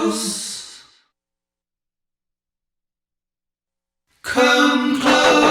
close. Come close.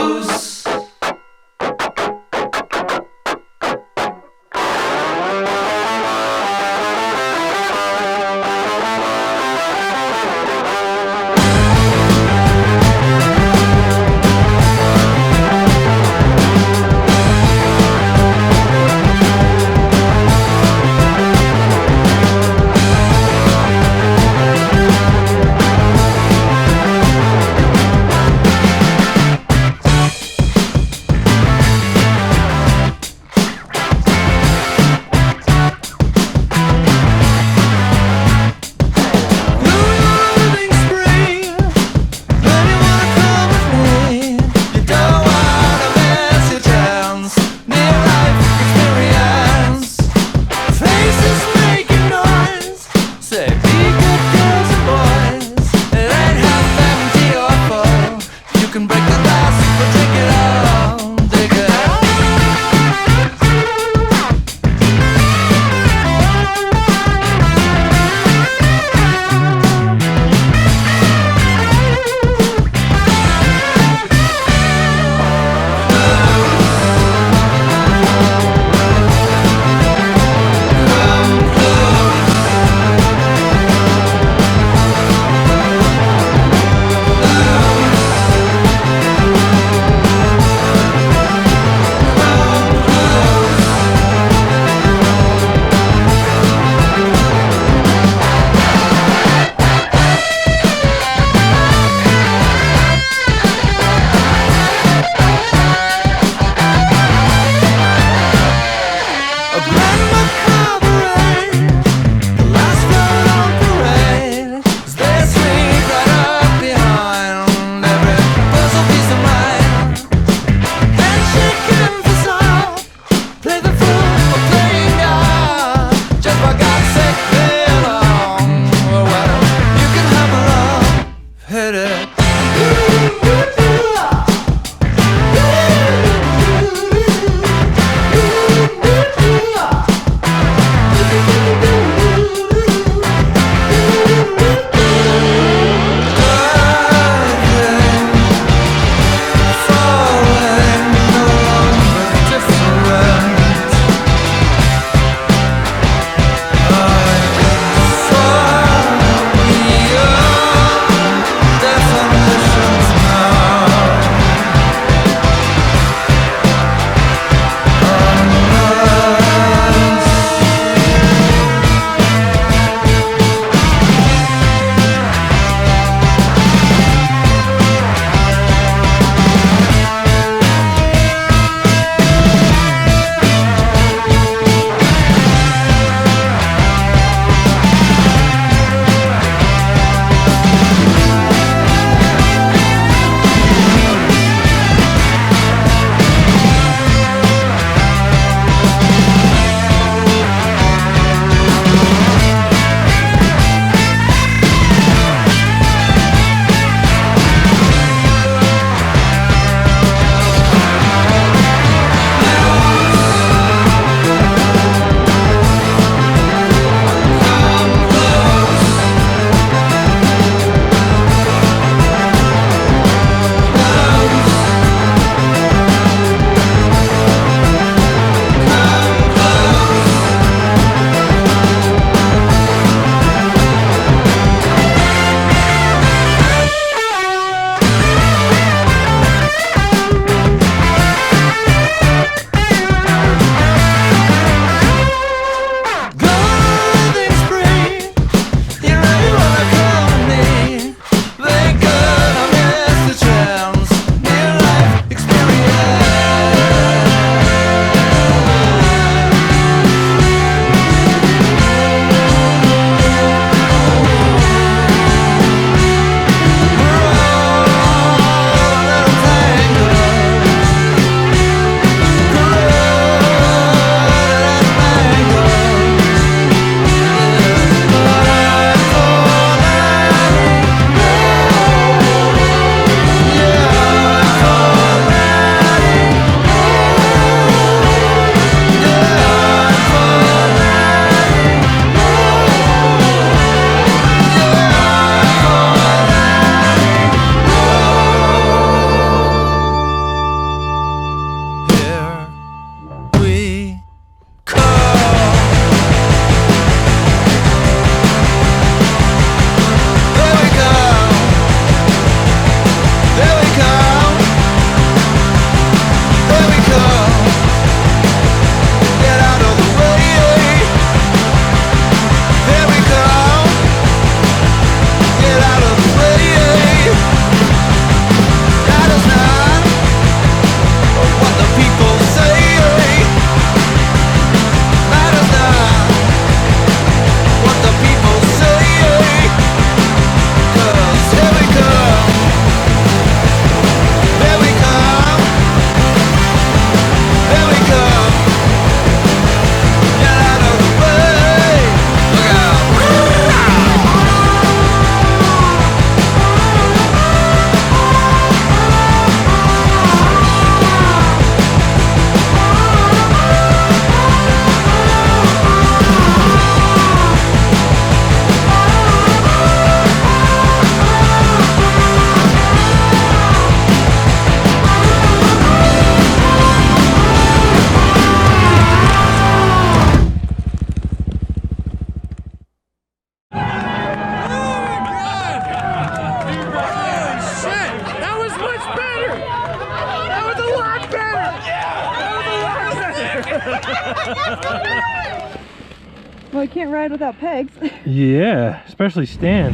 Well, I can't ride without pegs. Yeah, especially Stan.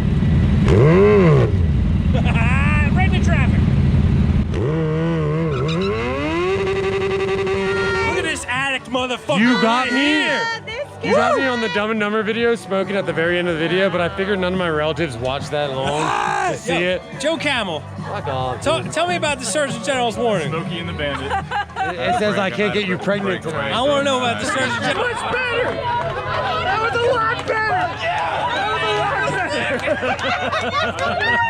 Right into traffic. Look at this addict motherfucker. You got right me. here. You got me on the Dumb and Dumber video smoking at the very end of the video, but I figured none of my relatives watched that long to see it. Joe Camel, Fuck off. tell me about the Surgeon General's warning. Smokey and the Bandit. It says I can't get you pregnant tonight. I want to know about the Surgeon General. Much better. That was a lot better. Yeah, that was a lot better.